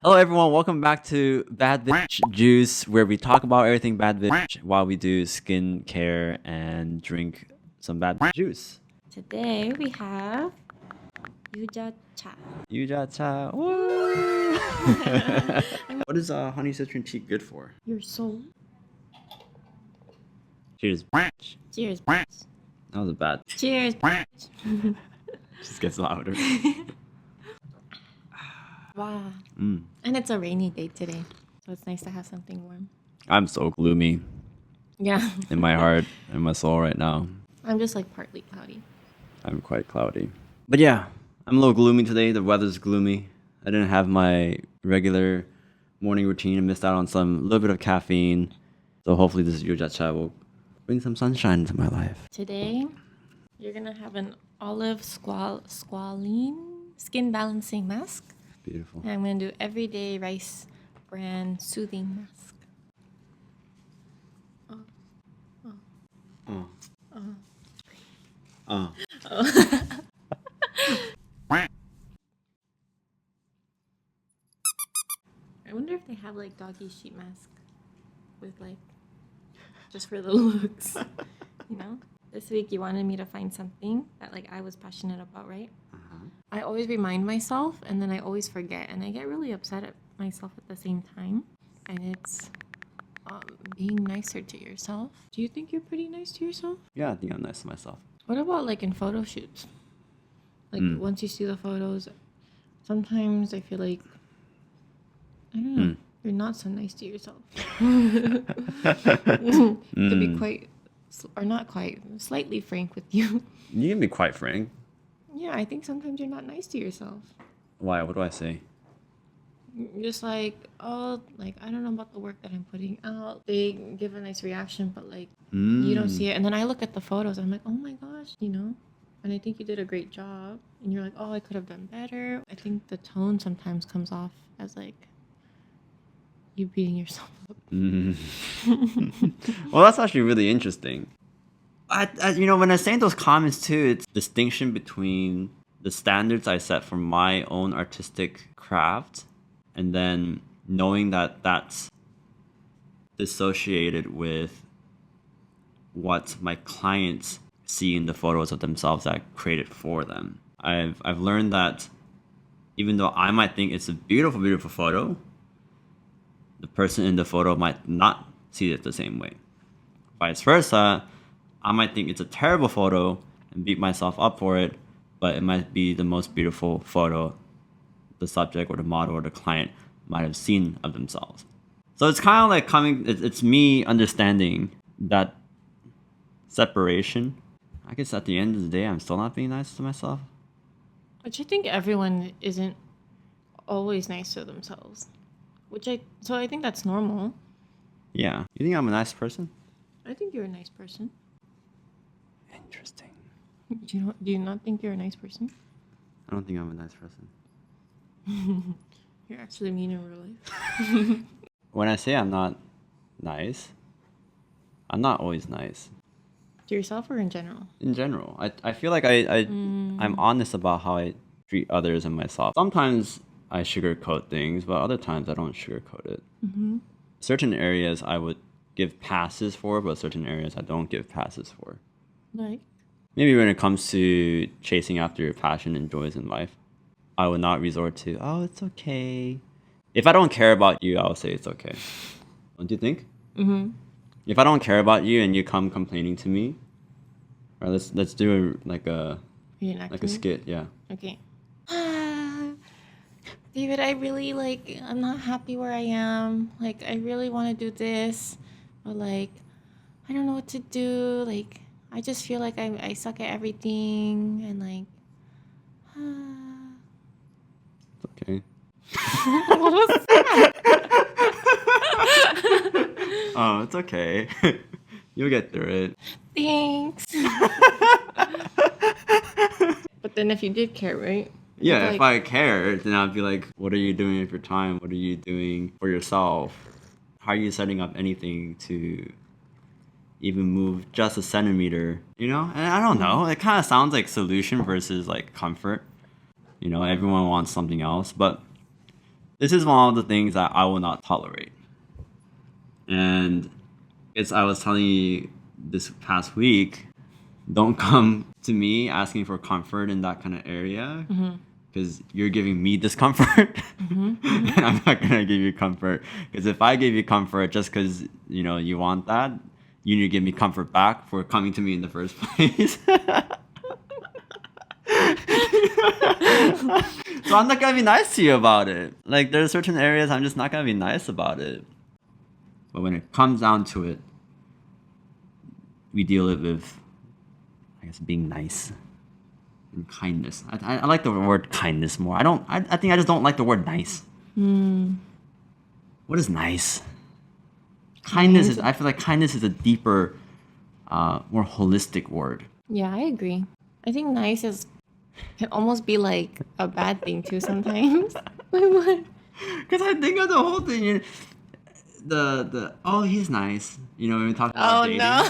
Hello, everyone. Welcome back to Bad Bitch Juice, where we talk about everything bad bitch while we do skin care and drink some bad bitch juice. Today we have Yuja Cha. Yuja cha. Woo! What is honey citron tea good for? Your soul. Cheers. Cheers. That was a bad. Cheers. Just gets louder. Wow. Mm. And it's a rainy day today, so it's nice to have something warm. I'm so gloomy Yeah. in my heart and my soul right now. I'm just like partly cloudy. I'm quite cloudy. But yeah, I'm a little gloomy today. The weather's gloomy. I didn't have my regular morning routine and missed out on some little bit of caffeine. So hopefully this Yuja cha will bring some sunshine into my life. Today, you're gonna have an olive squalene skin balancing mask. Beautiful. And I'm gonna do everyday rice bran soothing mask. I wonder if they have like doggy sheet mask with like just for the looks, you know? This week you wanted me to find something that like I was passionate about, right? I always remind myself and then I always forget and I get really upset at myself at the same time. And it's being nicer to yourself. Do you think you're pretty nice to yourself? Yeah, I think I'm nice to myself. What about like in photo shoots? Like once you see the photos, sometimes I feel like I don't know. You're not so nice to yourself. To be quite, or not quite, slightly frank with you. You can be quite frank. Yeah, I think sometimes you're not nice to yourself. Why? What do I say? You're just like, oh, like, I don't know about the work that I'm putting out. They give a nice reaction, but like, you don't see it. And then I look at the photos, I'm like, oh my gosh, you know? And I think you did a great job. And you're like, oh, I could have done better. I think the tone sometimes comes off as like, you beating yourself up. Well, that's actually really interesting. When I say those comments too, it's distinction between the standards I set for my own artistic craft and then knowing that that's dissociated with what my clients see in the photos of themselves that I created for them. I've learned that even though I might think it's a beautiful, beautiful photo, the person in the photo might not see it the same way. Vice versa, I might think it's a terrible photo and beat myself up for it, but it might be the most beautiful photo the subject or the model or the client might have seen of themselves. So it's kind of like it's me understanding that separation. I guess at the end of the day, I'm still not being nice to myself. Which I think everyone isn't always nice to themselves. So I think that's normal. Yeah. You think I'm a nice person? I think you're a nice person. Interesting. Do you not think you're a nice person? I don't think I'm a nice person. You're actually mean in real life. When I say I'm not nice, I'm not always nice. To yourself or in general? In general, I feel like I'm honest about how I treat others and myself. Sometimes I sugarcoat things, but other times I don't sugarcoat it. Certain areas I would give passes for, but certain areas I don't give passes for. Like? Maybe when it comes to chasing after your passion and joys in life, I would not resort to, oh, it's okay. If I don't care about you, I'll say it's okay. Don't you think? If I don't care about you and you come complaining to me, or let's do like a skit, yeah. Okay. David, I really I'm not happy where I am. Like, I really want to do this, but like, I don't know what to do. Like, I just feel like I suck at everything, and like, It's okay. what was that? Oh, it's okay. You'll get through it. Thanks. But then if you did care, right? Yeah, It's if like- I cared, then I'd be like, what are you doing with your time? What are you doing for yourself? How are you setting up anything to even move just a centimeter? You know? And I don't know. It kind of sounds like solution versus like comfort. You know, everyone wants something else. But This is one of the things that I will not tolerate. And I was telling you this past week, don't come to me asking for comfort in that kind of area because you're giving me discomfort and I'm not going to give you comfort, because if I give you comfort just because you want that, you need to give me comfort back for coming to me in the first place. So I'm not going to be nice to you about it. Like, there's certain areas I'm just not going to be nice about it. But when it comes down to it, we deal it with, I guess, being nice and kindness. I like the word kindness more. I think I just don't like the word nice. What is nice? Kindness is, I feel like kindness is a deeper, more holistic word. Yeah, I agree. I think nice can almost be like a bad thing too sometimes. Like what? Because I think of the whole thing. Oh, he's nice. When we talk about dating. No.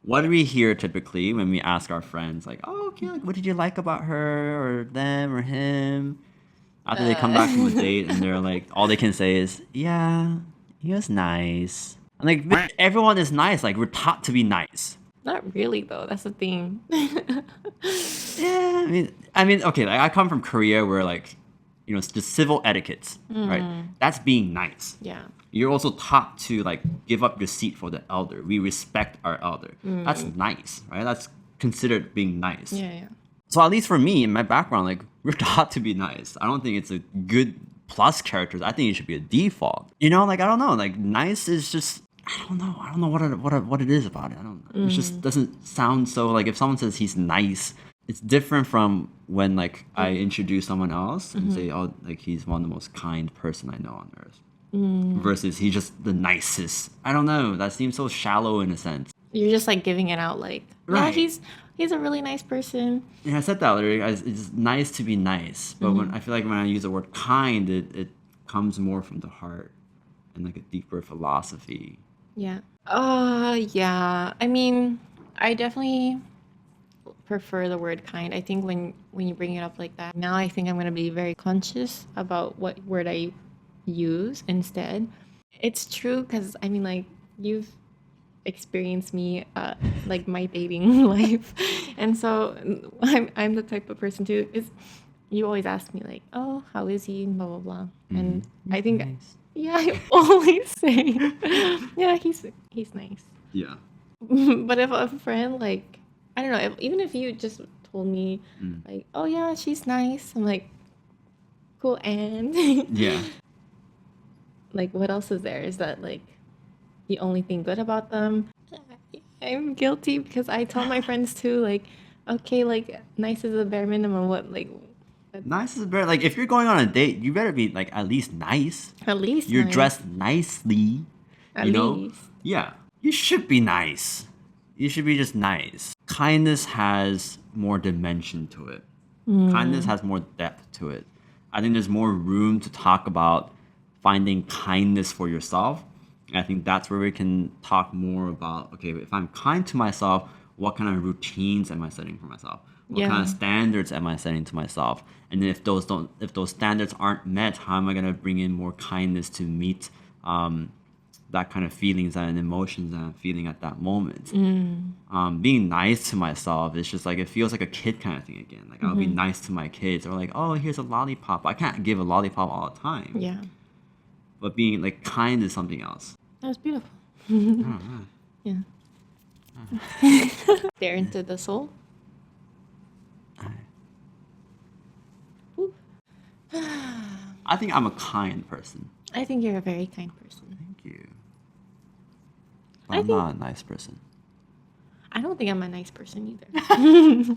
What do we hear typically when we ask our friends, like, oh, okay, like, what did you like about her or them or him? After they come back from a date and they're like, all they can say is, yeah, he was nice. I'm like, but everyone is nice. Like, we're taught to be nice. Not really though. That's the thing. Yeah, I mean, okay, like I come from Korea where like, it's just civil etiquettes, right? That's being nice. Yeah. You're also taught to like give up your seat for the elder. We respect our elder. That's nice, right? That's considered being nice. Yeah. So at least for me, in my background, like we're taught to be nice. I don't think it's a good plus characters. I think it should be a default. Like I don't know. Like nice is just, I don't know. I don't know what it is about it. I don't know. It just doesn't sound so, like if someone says he's nice, it's different from when like I introduce someone else and say, oh, like he's one of the most kind person I know on earth. Versus he's just the nicest. I don't know. That seems so shallow in a sense. You're just like giving it out like, Right. Yeah, he's a really nice person. Yeah, I said that earlier. It's nice to be nice, but when I feel like when I use the word kind, it comes more from the heart and like a deeper philosophy. Yeah. Yeah. I mean, I definitely prefer the word kind. I think when you bring it up like that, now I think I'm going to be very conscious about what word I use instead. It's true because I mean, like, you've experienced me like my dating life, and so I'm the type of person too, is you always ask me like, oh, how is he, blah blah blah, and I think Nice. yeah, I always say yeah, he's nice. Yeah. But if a friend, like, I don't know, even if you just told me like, oh yeah, she's nice, I'm like, cool, and Yeah. like, what else is there? Is that like the only thing good about them? I'm guilty because I tell my friends too, like, okay, like, nice is the bare minimum. What, like, Nice is better. Like if you're going on a date, you better be like at least nice. at least You're nice. dressed nicely. At you know? least. Yeah. You should be nice. You should be just nice. Kindness has more dimension to it. Kindness has more depth to it. I think there's more room to talk about finding kindness for yourself. And I think that's where we can talk more about, okay, if I'm kind to myself, what kind of routines am I setting for myself? What kind of standards am I setting to myself? And then if those standards aren't met, how am I gonna bring in more kindness to meet that kind of feelings and emotions that I'm feeling at that moment? Being nice to myself is just like, it feels like a kid kind of thing again. Like I'll be nice to my kids, or like, oh, here's a lollipop. I can't give a lollipop all the time. Yeah. But being like kind is something else. That was beautiful. Oh, Yeah. Stare into the soul. I think I'm a kind person. I think you're a very kind person. Thank you. I I'm think- not a nice person. I don't think I'm a nice person either.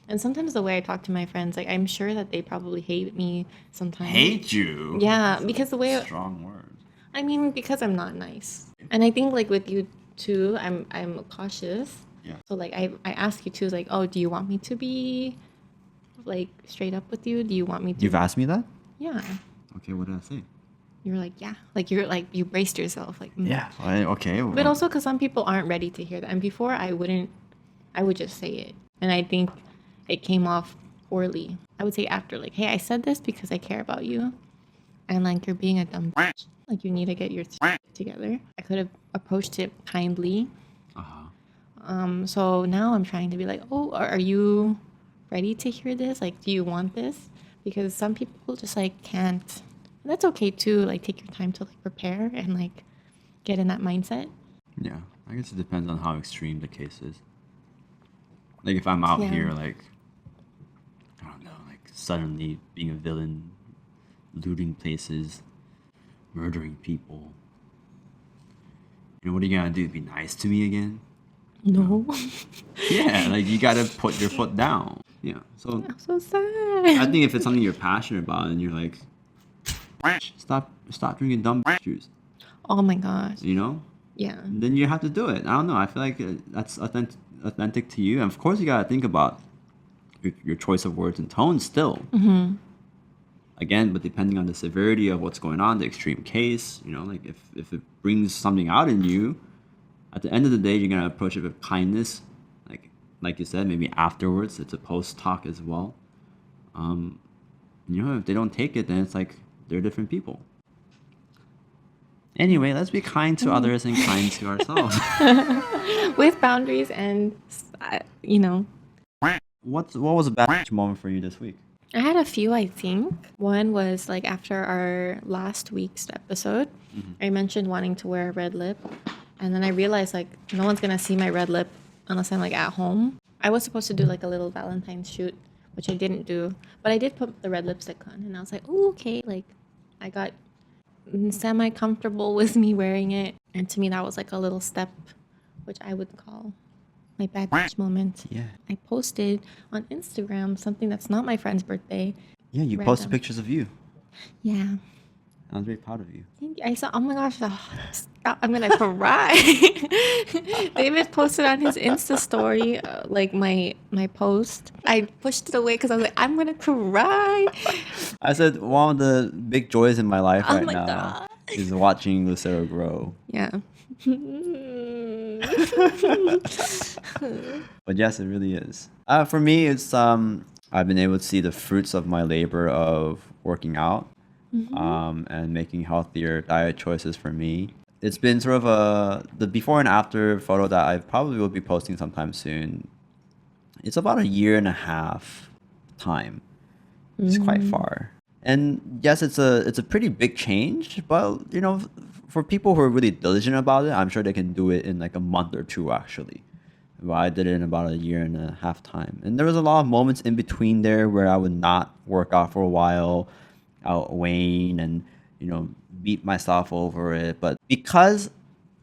And sometimes the way I talk to my friends, like, I'm sure that they probably hate me sometimes. Hate you? Yeah, That's a because the way strong word. I mean, because I'm not nice. And I think like with you too, I'm cautious. Yeah. So like I ask you too, like, oh, do you want me to be like straight up with you? Do you want me to? You've asked me that? Yeah. Okay, what did I say? You're like, yeah. Like you're like, you braced yourself, like. Yeah. Okay. But also because some people aren't ready to hear that. And before I would just say it. And I think it came off poorly. I would say after, like, hey, I said this because I care about you, and like you're being a dumb bitch. Like you need to get your shit together. I could have approached it kindly. So now I'm trying to be like, oh, are you ready to hear this? Like, do you want this? Because some people just like can't. And that's okay too. Like, take your time to like prepare and like get in that mindset. Yeah, I guess it depends on how extreme the case is. Like if I'm out Yeah. here, like I don't know, like suddenly being a villain, looting places, murdering people. You know, what are you gonna do? Be nice to me again? No. Yeah, like you gotta put your foot down. Yeah. So I'm so sad. I think if it's something you're passionate about and you're like, stop drinking dumb juice, Oh my gosh. you know, Yeah. then you have to do it. I don't know. I feel like that's authentic to you, and of course you gotta think about your choice of words and tone still. Mm-hmm. Again, but depending on the severity of what's going on, the extreme case, you know, like if it brings something out in you, at the end of the day, you're gonna approach it with kindness, like you said, maybe afterwards. It's a post talk as well. You know, if they don't take it, then it's like they're different people. Anyway, let's be kind to others and kind to ourselves. With boundaries and, you know, What was a bad moment for you this week? I had a few, I think. One was like after our last week's episode, I mentioned wanting to wear a red lip. And then I realized like no one's going to see my red lip unless I'm like at home. I was supposed to do like a little Valentine's shoot, which I didn't do. But I did put the red lipstick on. And I was like, oh, okay. Like I got semi-comfortable with me wearing it. And to me, that was like a little step, which I would call my bad bitch moment. Yeah. I posted on Instagram something that's not my friend's birthday. Yeah, you Random. posted pictures of you. Yeah. I was very proud of you. Thank you. I saw, oh my gosh, stop, I'm gonna cry. David posted on his Insta story, like my post. I pushed it away because I was like, I'm gonna cry. I said one of the big joys in my life Oh right my now God. is watching Lucero grow. Yeah. But yes, it really is. For me, it's I've been able to see the fruits of my labor of working out, and making healthier diet choices for me. It's been sort of the before and after photo that I probably will be posting sometime soon. It's about a year and a half time. It's quite far. And yes, it's a pretty big change, but you know, for people who are really diligent about it, I'm sure they can do it in like a month or two actually. Well, I did it in about a year and a half time. And there was a lot of moments in between there where I would not work out for a while, out wane and, you know, beat myself over it. But because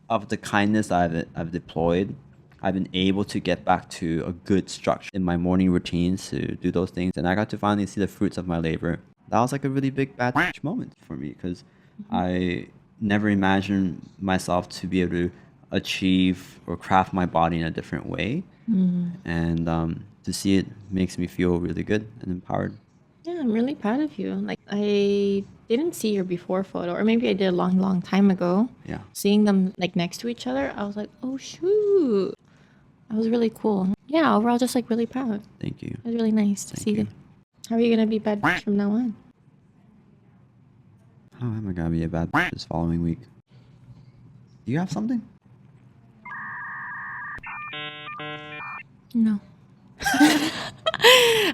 of the kindness I've deployed, I've been able to get back to a good structure in my morning routines to do those things. And I got to finally see the fruits of my labor. That was like a really big bad moment for me because I never imagined myself to be able to achieve or craft my body in a different way. And to see it makes me feel really good and empowered. Yeah, I'm really proud of you. Like I didn't see your before photo, or maybe I did a long, long time ago. Yeah. Seeing them like next to each other, I was like, oh shoot. That was really cool. Yeah, overall just like really proud. Thank you. It was really nice to Thank see you. you. How are you gonna be bad bitch from now on? How am I gonna be a bad bitch this following week? Do you have something? No.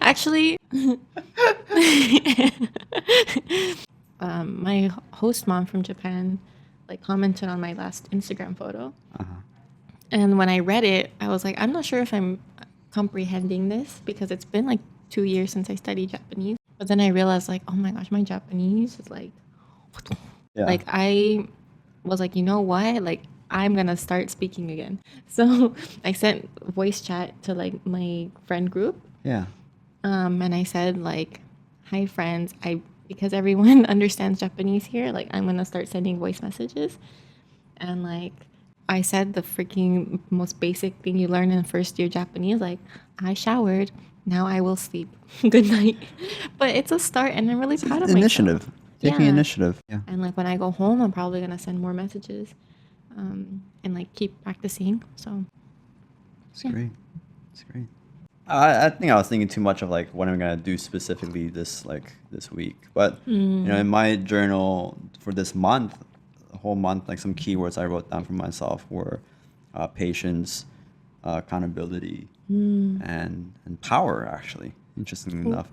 Actually, my host mom from Japan like commented on my last Instagram photo. And when I read it, I was like, I'm not sure if I'm comprehending this because it's been like 2 years since I studied Japanese. But then I realized like, oh my gosh, my Japanese is like, Yeah. like I was like, you know what? Like I'm gonna start speaking again. So I sent voice chat to like my friend group. Yeah. And I said like, hi friends, because everyone understands Japanese here, like I'm gonna start sending voice messages. And like I said the freaking most basic thing you learn in first year Japanese, like I showered, now I will sleep. Good night. But it's a start and I'm really proud of myself. Initiative. Taking Yeah. initiative. Yeah. And like when I go home, I'm probably gonna send more messages, and like keep practicing. So It's yeah. great. It's great. I think I was thinking too much of like what I'm gonna do specifically this week. But in my journal for this month, the whole month, like some keywords I wrote down for myself were patience, accountability, and power. Actually, interestingly enough,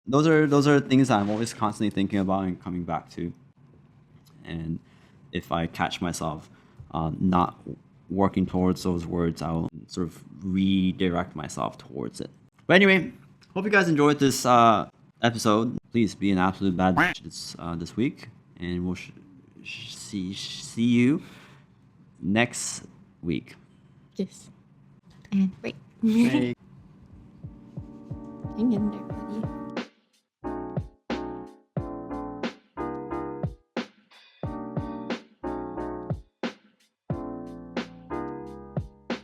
those are things I'm always constantly thinking about and coming back to. And if I catch myself not working towards those words, I'll sort of redirect myself towards it. But anyway, hope you guys enjoyed this episode. Please be an absolute bad bitch this week, and we'll see you next week. Yes. And break. Hey. Hang in there.